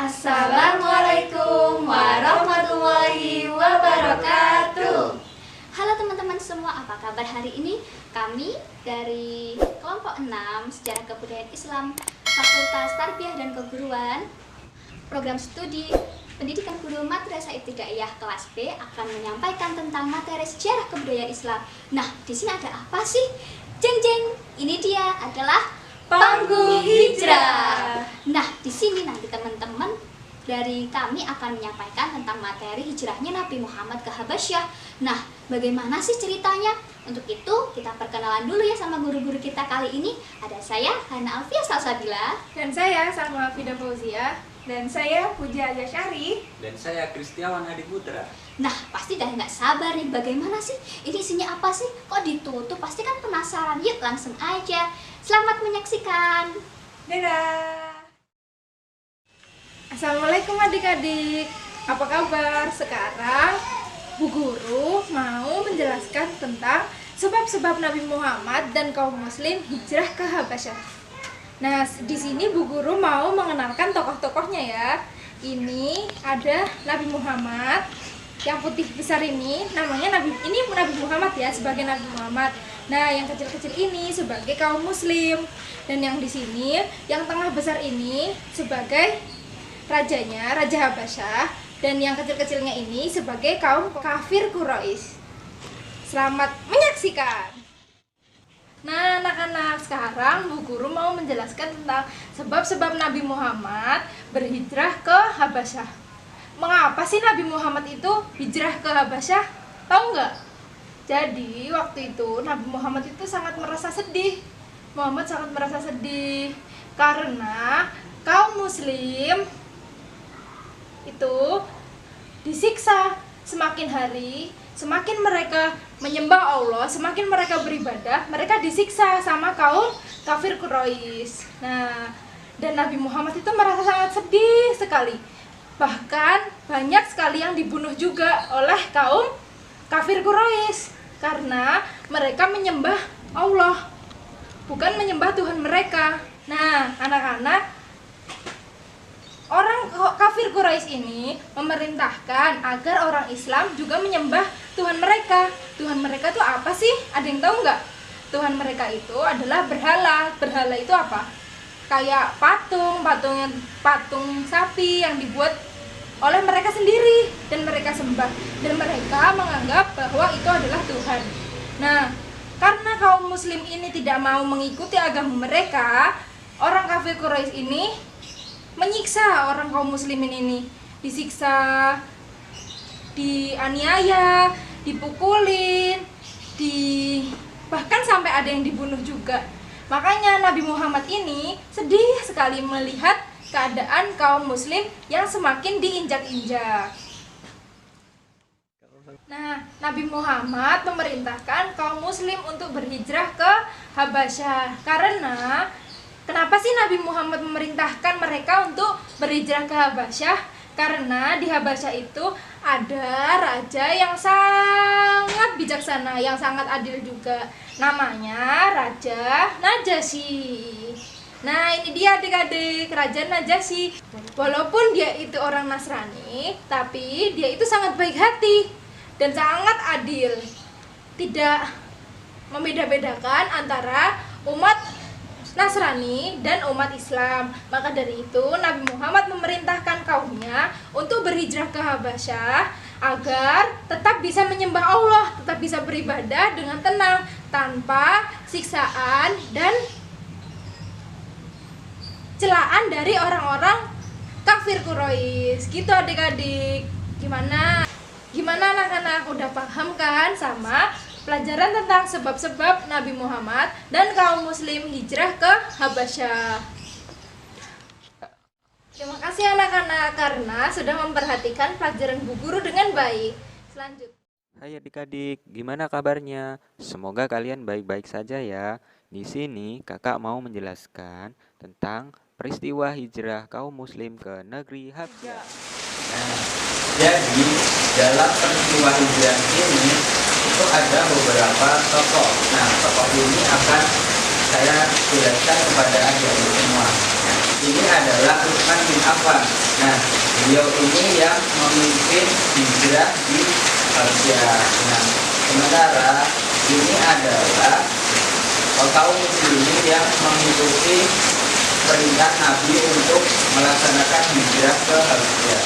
Assalamualaikum warahmatullahi wabarakatuh. Halo teman-teman semua, apa kabar hari ini? Kami dari kelompok 6 Sejarah Kebudayaan Islam Fakultas Tarbiyah dan Keguruan Program Studi Pendidikan Guru Madrasah Ibtidaiyah kelas B akan menyampaikan tentang materi sejarah kebudayaan Islam. Nah, di sini ada apa sih? Jeng jeng, ini dia adalah Panggung Hijrah. Nah, di sini nanti teman-teman dari kami akan menyampaikan tentang materi hijrahnya Nabi Muhammad ke Habasyah. Nah, bagaimana sih ceritanya? Untuk itu kita perkenalan dulu ya sama guru-guru kita kali ini. Ada saya Hana Alfia Salsabila, dan saya Salma Fida Fauzia, dan saya Puja Yasyari, dan saya Kristiawan Adi Putra. Nah, pasti dah nggak sabar nih, bagaimana sih? Ini isinya apa sih? Kok ditutup? Pasti kan penasaran. Yuk langsung aja. Selamat menyaksikan. dadah. Assalamualaikum adik-adik, apa kabar? Sekarang Bu Guru mau menjelaskan tentang sebab-sebab Nabi Muhammad dan kaum muslim hijrah ke Habasyah. Nah, di sini Bu Guru mau mengenalkan tokoh-tokohnya ya. Ini ada Nabi Muhammad, yang putih besar ini namanya Nabi Muhammad ya, sebagai Nabi Muhammad. Nah, yang kecil-kecil ini sebagai kaum muslim, dan yang di sini yang tengah besar ini sebagai rajanya, Raja Habasyah, dan yang kecil-kecilnya ini sebagai kaum kafir Quraisy. Selamat menyaksikan. Nah, anak-anak, sekarang Bu Guru mau menjelaskan tentang sebab-sebab Nabi Muhammad berhijrah ke Habasyah. Mengapa sih Nabi Muhammad itu hijrah ke Habasyah? Tahu nggak? Jadi waktu itu Nabi Muhammad itu sangat merasa sedih. Muhammad sangat merasa sedih karena kaum muslim itu disiksa. Semakin hari, semakin mereka menyembah Allah, semakin mereka beribadah, mereka disiksa sama kaum kafir Quraisy. Nah, dan Nabi Muhammad itu merasa sangat sedih sekali. Bahkan banyak sekali yang dibunuh juga oleh kaum kafir Quraisy karena mereka menyembah Allah, bukan menyembah Tuhan mereka. Nah, anak-anak, orang kafir Quraisy ini memerintahkan agar orang Islam juga menyembah Tuhan mereka. Tuhan mereka itu apa sih? Ada yang tahu nggak? Tuhan mereka itu adalah berhala. Berhala itu apa? Kayak patung sapi yang dibuat oleh mereka sendiri dan mereka sembah, dan mereka menganggap bahwa itu adalah Tuhan. Nah, karena kaum muslim ini tidak mau mengikuti agama mereka, orang kafir Quraisy ini menyiksa orang kaum muslimin ini, disiksa, dianiaya, dipukulin, bahkan sampai ada yang dibunuh juga. Makanya Nabi Muhammad ini sedih sekali melihat keadaan kaum muslim yang semakin diinjak-injak. Nah, Nabi Muhammad memerintahkan kaum muslim untuk berhijrah ke Habasyah. Karena kenapa sih Nabi Muhammad memerintahkan mereka untuk berhijrah ke Habasyah? Karena di Habasyah itu ada raja yang sangat bijaksana, yang sangat adil juga. Namanya Raja Najasyi. Nah, ini dia adik-adik, Raja Najasyi. Walaupun dia itu orang Nasrani, tapi dia itu sangat baik hati dan sangat adil. Tidak membeda-bedakan antara umat Nasrani dan umat Islam. Maka dari itu Nabi Muhammad memerintahkan kaumnya untuk berhijrah ke Habasyah agar tetap bisa menyembah Allah, tetap bisa beribadah dengan tenang tanpa siksaan dan celaan dari orang-orang kafir Quraisy. Gitu adik-adik. Gimana anak-anak, udah paham kan sama pelajaran tentang sebab-sebab Nabi Muhammad dan kaum muslim hijrah ke Habasyah? Terima kasih anak-anak karena sudah memperhatikan pelajaran Bu Guru dengan baik. Selanjutnya, Hai adik-adik, gimana kabarnya? Semoga kalian baik-baik saja ya. Di sini kakak mau menjelaskan tentang peristiwa hijrah kaum muslim ke negeri Habasyah. Nah, jadi dalam peristiwa hijrah ini itu ada beberapa tokoh. Nah, tokoh ini akan saya jelaskan kepada adik-adik semua. ini adalah Utsman bin Affan. Nah, beliau ini yang memimpin hijrah di Habasyah. Nah, sementara ini adalah kaum muslimin yang mengikuti perintah Nabi untuk melaksanakan hijrah ke Habasyah.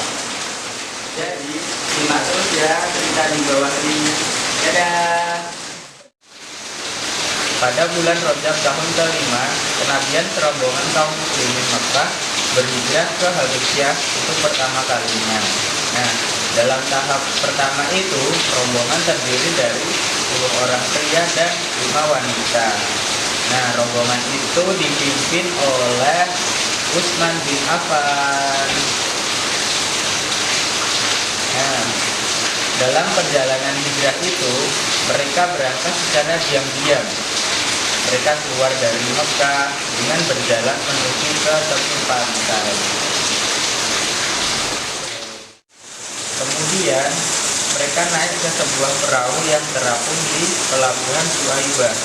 Jadi, simak terus ya cerita di bawah ini. Dadah! Pada bulan Rajab tahun kelima, kenabian serombongan kaum muslimin Mekah berhijrah ke Habasyah untuk pertama kalinya. Nah, dalam tahap pertama itu, rombongan terdiri dari 10 orang pria dan 5 wanita. Nah, rombongan itu dipimpin oleh Utsman bin Affan. Nah, dalam perjalanan hijrah itu, mereka berangkat secara diam-diam. Mereka keluar dari Mekah dengan berjalan menuju ke tepi pantai. Kemudian, mereka naik ke sebuah perahu yang terapung di pelabuhan Suaibah.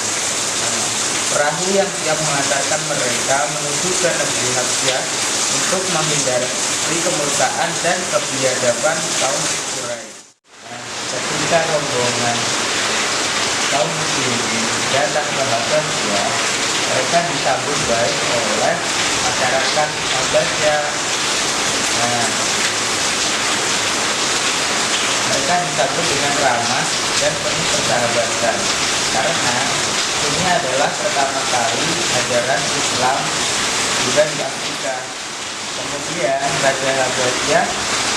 Perahu yang siap mengantarkan mereka menuju ke negeri Habasyah untuk menghindari kemurkaan dan kebiadaban kaum Quraisy. Ketika rombongan kaum muslimin datang ke Habasyah, mereka disambut baik oleh masyarakat Habasyah. Mereka disambut dengan ramah dan penuh persahabatan karena ini adalah pertama kali ajaran Islam juga di Afrika. Kemudian Raja Habasyah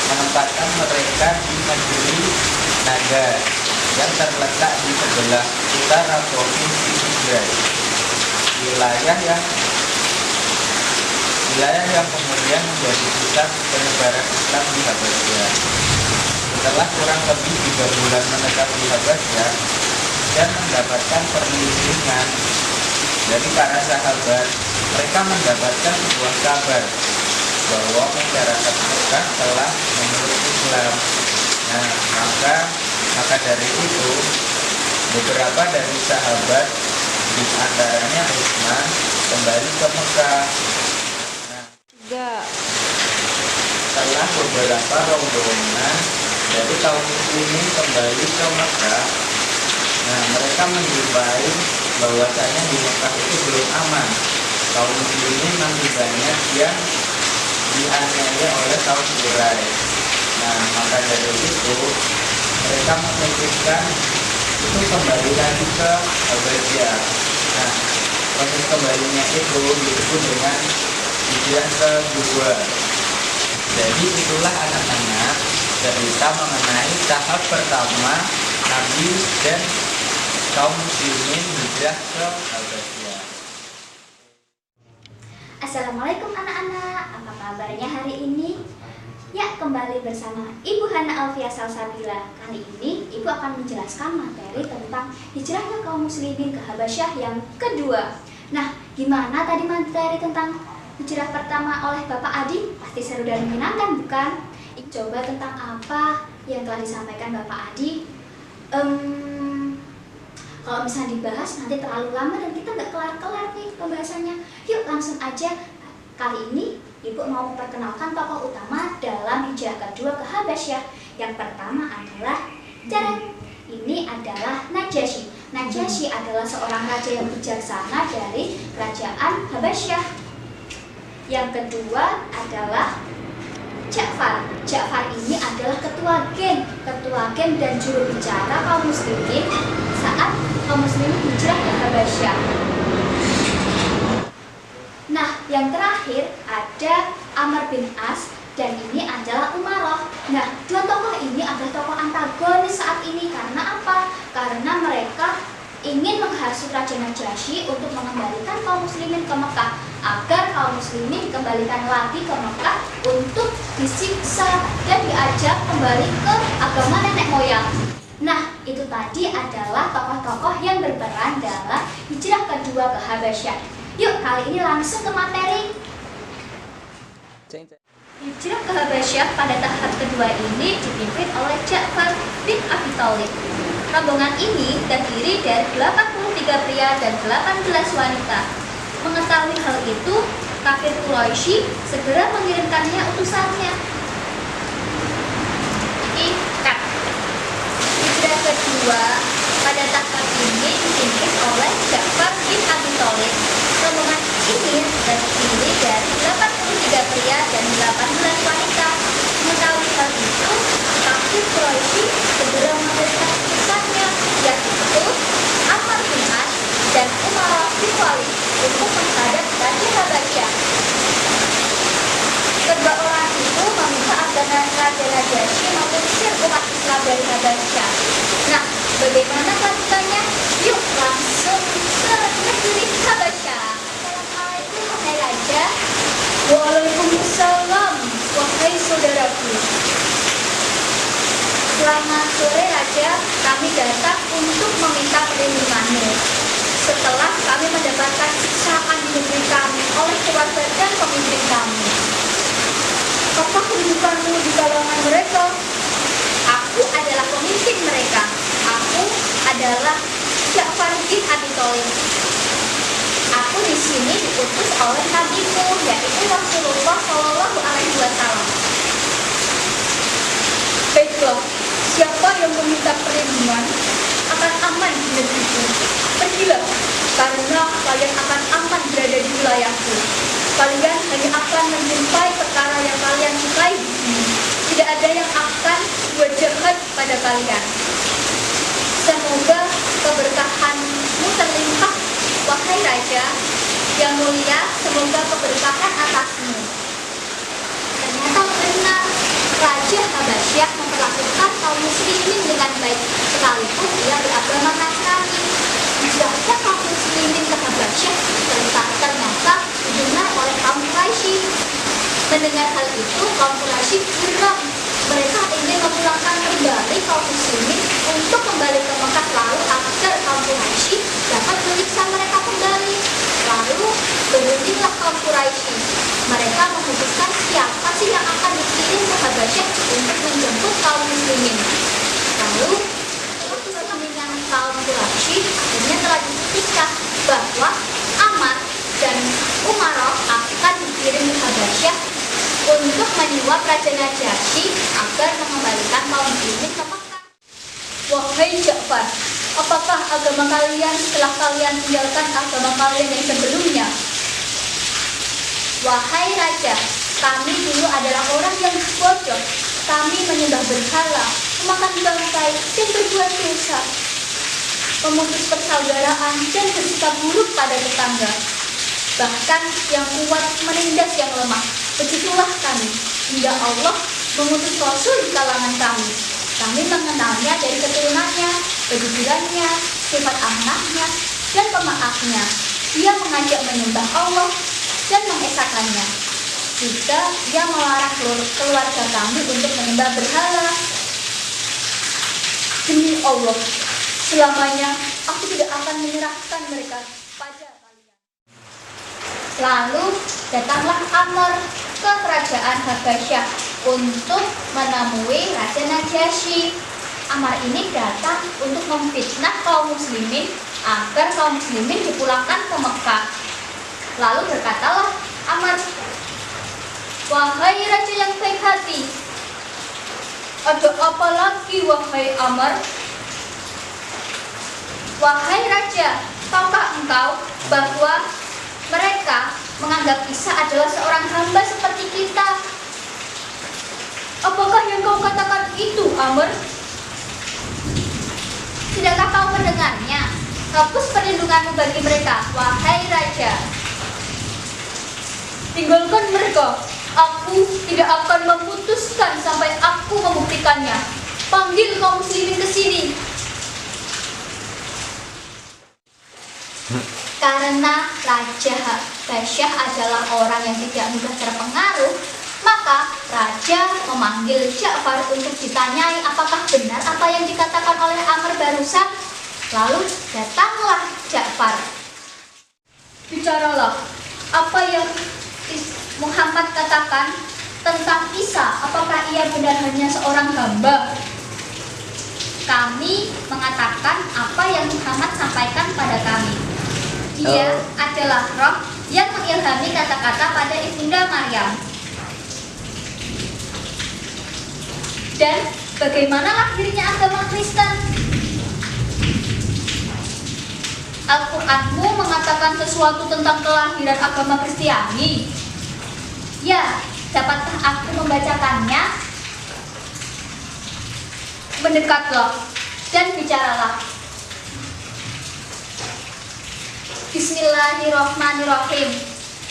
menempatkan mereka di negeri Naga yang terletak di sebelah utara provinsi Tigray, wilayah yang kemudian menjadi pusat penyebaran Islam di Habasyah. Setelah kurang lebih 3 bulan menetap di Habasyah dan mendapatkan perlindungan dari para sahabat, mereka mendapatkan sebuah kabar bahwa masyarakat Mekah telah memeluk Islam. Nah, maka dari itu beberapa dari sahabat, di antaranya Utsman, kembali ke Mekah. Setelah beberapa rombongan dari kaum muslimin kembali ke Mekah, mereka menjumpai bahwasanya di Mekah itu belum aman. Kaum muslimin masih banyak yang dianiaya oleh kaum Quraisy. Maka dari itu mereka memutuskan untuk kembali lagi ke Habasyah. Proses kembalinya itu disebut dengan hijrah kedua. Jadi itulah anak-anak cerita mengenai tahap pertama Nabi dan kaum muslimin hijrah ke Habasyah. Assalamualaikum anak-anak, apa kabarnya hari ini? Ya, kembali bersama Ibu Hana Alfia Salsabila. Kali ini Ibu akan menjelaskan materi tentang hijrahnya kaum muslimin ke Habasyah yang kedua. Nah, gimana tadi materi tentang hijrah pertama oleh Bapak Adi? Pasti seru dan menyenangkan, bukan? Coba tentang apa yang telah disampaikan Bapak Adi? Kalau misalnya dibahas nanti terlalu lama dan kita nggak kelar-kelar nih pembahasannya. Yuk langsung aja. Kali ini Ibu mau memperkenalkan tokoh utama dalam hijrah kedua ke Habasyah. Yang pertama adalah ini adalah Najasyi. Najasyi adalah seorang raja yang bijaksana dari kerajaan Habasyah. Yang kedua adalah Ja'far. Ja'far ini adalah ketua geng dan juru bicara kaum muslimin saat kaum muslimin hijrah ke Habasyah. Nah, yang terakhir ada Amr bin As dan ini adalah Umaroh. Nah, dua tokoh ini adalah tokoh antagonis saat ini. Karena apa? Karena mereka ingin menghasut Raja Najasyi untuk mengembalikan kaum muslimin ke Mekah, agar kaum muslimin dikembalikan lagi ke Mekah untuk disiksa dan diajak kembali ke agama nenek moyang. Nah, itu tadi adalah tokoh-tokoh yang berperan dalam hijrah kedua ke Habasyah. Yuk, kali ini langsung ke materi. Hijrah ke Habasyah pada tahap kedua ini dipimpin oleh Ja'far bin Abi Thalib. Rombongan ini terdiri dari 83 pria dan 18 wanita. Mengetahui hal itu, kafir Quraisy segera mengirimkannya utusannya. Ikat. Hijrah kedua pada tahun ini dipimpin oleh Ja'far bin Abi Thalib. Rombongan ini terdiri dari 83 pria dan 18 wanita. Mengetahui hal itu, kafir Quraisy segera mengirimkan utusannya, yaitu Amr bin As dan Umar bin Walid untuk menghadap Raja Habasyah. Kedua orang itu meminta agar Raja Najasyi mengusir umat Islam dari Habasyah. Nah, bagaimana kelanjutannya? Yuk langsung ke negeri Habasyah. Assalamualaikum wahai Raja. Waalaikumsalam, wahai saudaraku. Selamat sore Raja, kami datang untuk meminta perlindunganmu. Setelah kami mendapatkan siksaan di negeri kami oleh keluarga dan pemimpin kami. Apa kedudukanmu di kalangan mereka? Aku adalah pemimpin mereka. Aku adalah Ja'far bin Abi Thalib. Aku di sini diutus oleh nabiku, yaitu Rasulullah Shallallahu Alaihi Wasallam. Baiklah, siapa yang meminta perlindungan akan aman di negeriku. Pergilah, karena kalian akan aman berada di wilayahku. Kalian hanya akan menjumpai perkara yang kalian sukai di sini. Tidak ada yang akan buat jahat pada kalian. Semoga keberkahanmu terlimpah, wahai Raja. Yang mulia, semoga keberkahan atasmu. Ternyata benar, Raja Habasyah memperlakukan kaum muslimin dengan baik, sekalipun ia beragama Nasrani. Hijrahnya kaum muslimin ke Habasyah ternyata didengar oleh kaum Quraisy. Mendengar hal itu, kaum Quraisy geram. Mereka ingin memulangkan kembali kaum muslimin untuk kembali ke Mekah, lalu agar kaum Quraisy dapat menyiksa mereka kembali. Lalu berundinglah kaum Quraisy. Mereka memutuskan siapa sih yang akan dikirim ke Habasyah untuk menjemput kaum muslimin. Lalu kepentingan kaum Quraisy akhirnya telah diputuskan bahwa Amr dan Umar akan dikirim ke Habasyah untuk menyuap Raja Najasyi agar mengembalikan kaum muslimin ke Mekah. Wahai Ja'far, apakah agama kalian setelah kalian tinggalkan agama kalian yang sebelumnya? Wahai Raja, kami dulu adalah orang yang bodoh. Kami menyembah berhala, memakan bangkai, dan berbuat dosa, memutus persaudaraan dan bersikap buruk pada tetangga. Bahkan yang kuat menindas yang lemah. Begitulah kami, hingga Allah mengutus Rasul di kalangan kami. Kami mengenalnya dari keturunannya, kejujurannya, sifat amanahnya, dan pemaafnya. Dia mengajak menyembah Allah dan mengesakannya. Juga dia melarang keluarga kami untuk menyembah berhala. Demi Allah, selamanya aku tidak akan menyerahkan mereka pada kalian. Lalu datanglah Amr ke kerajaan Habasyah untuk menemui Raja Najasyi. Amr ini datang untuk memfitnah kaum muslimin agar kaum muslimin dipulangkan ke Mekah. Lalu berkatalah Amr, Wahai Raja yang baik hati, ada apa lagi wahai Amr? wahai Raja, tahukah engkau bahwa mereka menganggap Isa adalah seorang hamba seperti kita? Apakah yang kau katakan itu, Amr? Tidakkah kau mendengarnya? Hapus perlindunganmu bagi mereka, wahai Raja. Tinggalkan mereka. Aku tidak akan memutuskan sampai aku membuktikannya. Panggil kaum muslimin ke sini. Karena Raja Habasyah adalah orang yang tidak mudah terpengaruh, maka Raja memanggil Ja'far untuk ditanyai apakah benar apa yang dikatakan oleh Amr barusan. Lalu datanglah Ja'far. Bicaralah, apa yang Muhammad katakan tentang Isa, apakah ia benar hanya seorang hamba? Kami mengatakan apa yang Muhammad sampaikan pada kami. Dia adalah roh yang mengilhami kata-kata pada Ibunda Maryam. Dan bagaimana lahirnya agama Kristen? Al-Qur'anmu mengatakan sesuatu tentang kelahiran agama Kristiani. Ya, dapatkah aku membacakannya? Mendekatlah dan bicaralah. Bismillahirrahmanirrahim.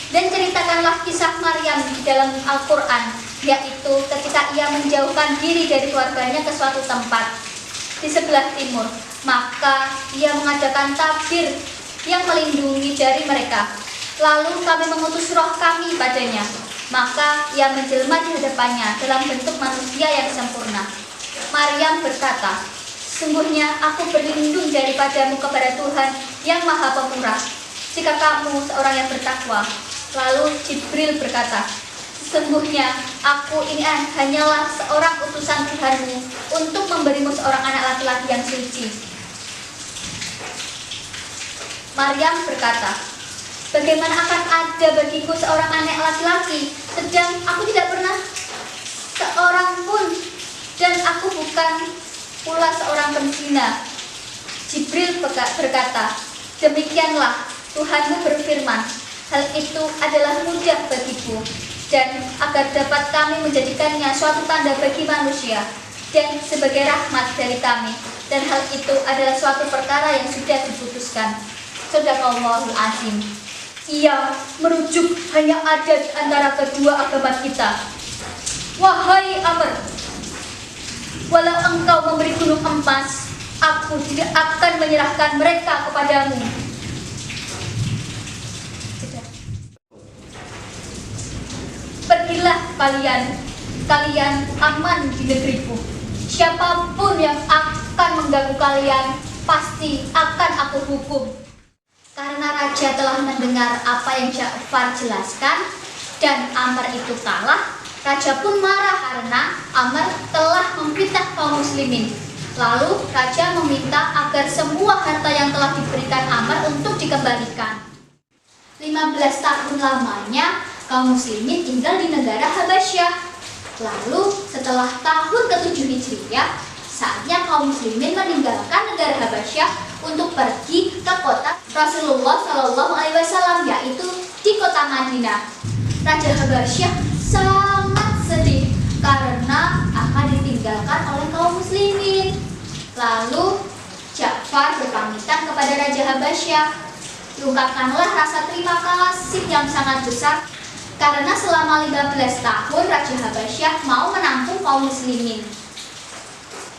Dan ceritakanlah kisah Maryam di dalam Al-Quran, yaitu ketika ia menjauhkan diri dari keluarganya ke suatu tempat di sebelah timur. Maka ia mengadakan tabir yang melindungi dari mereka. Lalu kami mengutus roh kami padanya. Maka ia menjelma di hadapannya dalam bentuk manusia yang sempurna. Maryam berkata, sungguhnya aku berlindung daripadamu kepada Tuhan yang Maha Pemurah, jika kamu seorang yang bertakwa. Lalu Jibril berkata, sesungguhnya aku ini hanyalah seorang utusan Tuhanmu untuk memberimu seorang anak laki-laki yang suci. Maryam berkata, bagaimana akan ada bagiku seorang anak laki-laki, sedang aku tidak pernah seorang pun, dan aku bukan pula seorang penzina. Jibril berkata, demikianlah Tuhanmu berfirman, hal itu adalah mudah bagiku, dan agar dapat kami menjadikannya suatu tanda bagi manusia, dan sebagai rahmat dari kami, dan hal itu adalah suatu perkara yang sudah diputuskan. Shadaqallahul azim. Ia merujuk hanya ada di antara kedua agama kita. Wahai Amr, walau engkau memberi gunung emas, aku tidak akan menyerahkan mereka kepadamu. Pergilah kalian aman di negeriku. Siapapun yang akan mengganggu kalian, pasti akan aku hukum. Karena raja telah mendengar apa yang Ja'far jelaskan dan Amr itu kalah, raja pun marah karena Amr telah memfitnah kaum muslimin. Lalu raja meminta agar semua harta yang telah diberikan Amr untuk dikembalikan. 15 tahun lamanya kaum muslimin tinggal di negara Habasyah. Lalu setelah tahun ke-7 Hijriah, saatnya kaum muslimin meninggalkan negara Habasyah untuk pergi ke kota Rasulullah SAW, yaitu di kota Madinah. Raja Habasyah sangat sedih karena akan ditinggalkan oleh kaum muslimin. Lalu Ja'far berpamitan kepada Raja Habasyah. Diungkapkanlah rasa terima kasih yang sangat besar karena selama 15 tahun Raja Habasyah mau menampung kaum muslimin.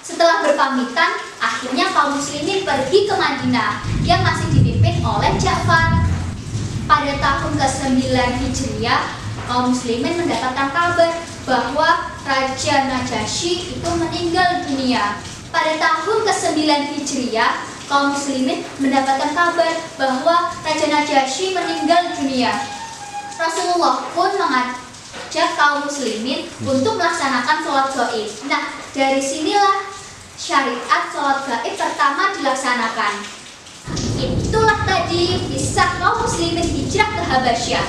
Setelah berpamitan, akhirnya kaum muslimin pergi ke Madinah yang masih dipimpin oleh Ja'far. Pada tahun ke-9 Hijriah, kaum muslimin mendapatkan kabar bahwa Raja Najasyi itu meninggal dunia. Pada tahun ke-9 Hijriah, kaum muslimin mendapatkan kabar bahwa Raja Najasyi meninggal dunia. Rasulullah pun mengajak kaum muslimin untuk melaksanakan sholat gaib. Nah, dari sinilah syariat sholat gaib pertama dilaksanakan. Itulah tadi kisah kaum muslimin hijrah ke Habasyah.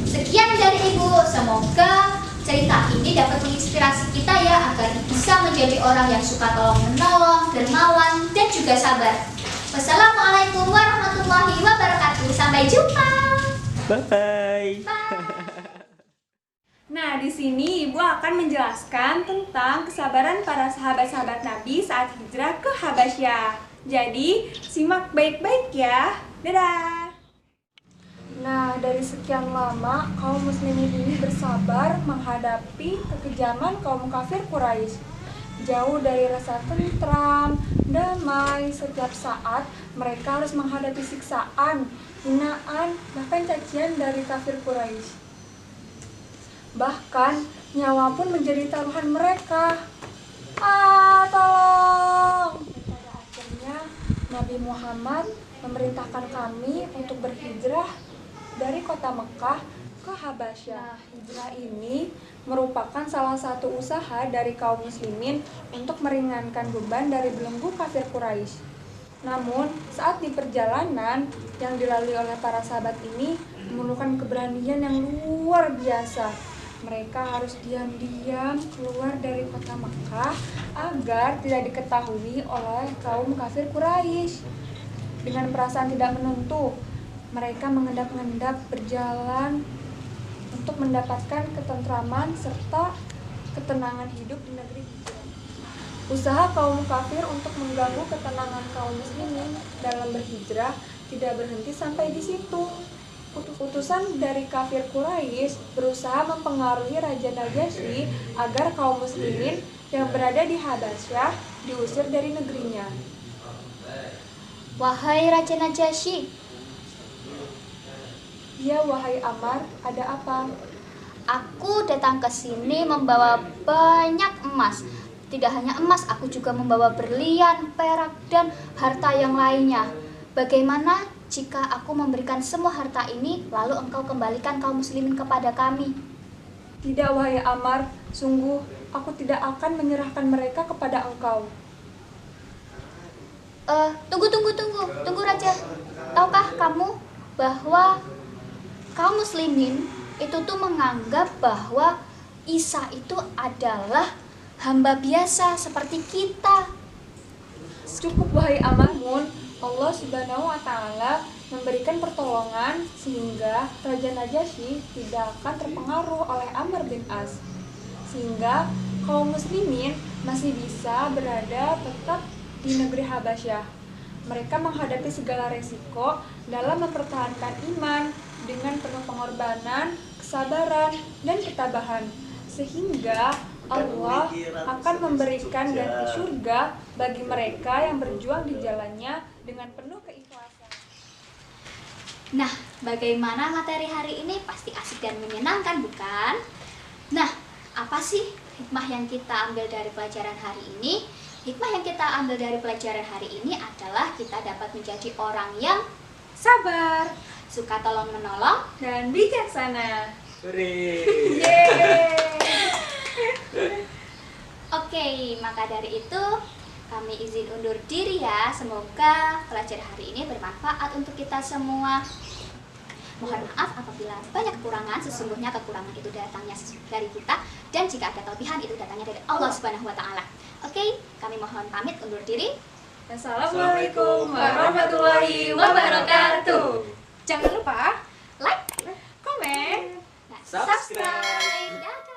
Sekian dari Ibu, semoga cerita ini dapat menginspirasi kita ya agar bisa menjadi orang yang suka tolong-menolong, dermawan, dan juga sabar. Wassalamualaikum warahmatullahi wabarakatuh. Sampai jumpa. Bye-bye. Nah, di sini Ibu akan menjelaskan tentang kesabaran para sahabat-sahabat Nabi saat hijrah ke Habasyah. Jadi, simak baik-baik ya. Dadah! Nah, dari sekian lama, kaum muslimin ini bersabar menghadapi kekejaman kaum kafir Quraisy. Jauh dari rasa tentram, damai, setiap saat mereka harus menghadapi siksaan, hinaan, bahkan cacian dari kafir Quraisy. Bahkan nyawa pun menjadi taruhan mereka. Tolong! Pada akhirnya Nabi Muhammad memerintahkan kami untuk berhijrah dari kota Mekah ke Habasyah. Hijrah ini merupakan salah satu usaha dari kaum muslimin untuk meringankan beban dari belenggu kafir Quraisy. Namun, saat di perjalanan yang dilalui oleh para sahabat ini memerlukan keberanian yang luar biasa. Mereka harus diam-diam keluar dari kota Makkah agar tidak diketahui oleh kaum kafir Quraisy. Dengan perasaan tidak menentu, mereka mengendap-endap berjalan untuk mendapatkan ketentraman serta ketenangan hidup di negeri hijrah. Usaha kaum kafir untuk mengganggu ketenangan kaum muslimin dalam berhijrah tidak berhenti sampai di situ. Utusan dari kafir Quraisy berusaha mempengaruhi Raja Najasyi agar kaum muslimin yang berada di Habasyah diusir dari negerinya. Wahai Raja Najasyi, Ya, wahai Ammar, ada apa? aku datang ke sini membawa banyak emas. Tidak hanya emas, aku juga membawa berlian, perak, dan harta yang lainnya. Bagaimana jika aku memberikan semua harta ini, lalu engkau kembalikan kaum muslimin kepada kami? Tidak, wahai Ammar, sungguh aku tidak akan menyerahkan mereka kepada engkau. Tunggu Raja. Tahukah kamu bahwa kaum muslimin itu tuh menganggap bahwa Isa itu adalah hamba biasa seperti kita. Cukup, wahai Ammar, Allah Subhanahu wa Ta'ala memberikan pertolongan sehingga Raja Najasyi tidak akan terpengaruh oleh Amr bin As, sehingga kaum muslimin masih bisa berada tetap di negeri Habasyah. Mereka menghadapi segala resiko dalam mempertahankan iman dengan penuh pengorbanan, kesabaran, dan ketabahan, sehingga Allah akan memberikan ganti surga bagi mereka yang berjuang di jalannya dengan penuh keikhlasan. Nah, bagaimana materi hari ini? Pasti asik dan menyenangkan, bukan? Nah, apa sih hikmah yang kita ambil dari pelajaran hari ini? Hikmah yang kita ambil dari pelajaran hari ini adalah kita dapat menjadi orang yang Sabar suka tolong-menolong. dan bijaksana. Hore. Oke, maka dari itu kami izin undur diri ya. Semoga pelajaran hari ini bermanfaat untuk kita semua. Mohon maaf apabila banyak kekurangan, sesungguhnya kekurangan itu datangnya dari kita, dan jika ada kelebihan itu datangnya dari Allah Subhanahu wa Ta'ala. Oke, kami mohon pamit undur diri. Assalamualaikum warahmatullahi wabarakatuh. Jangan lupa Like, komen, subscribe. Dadah.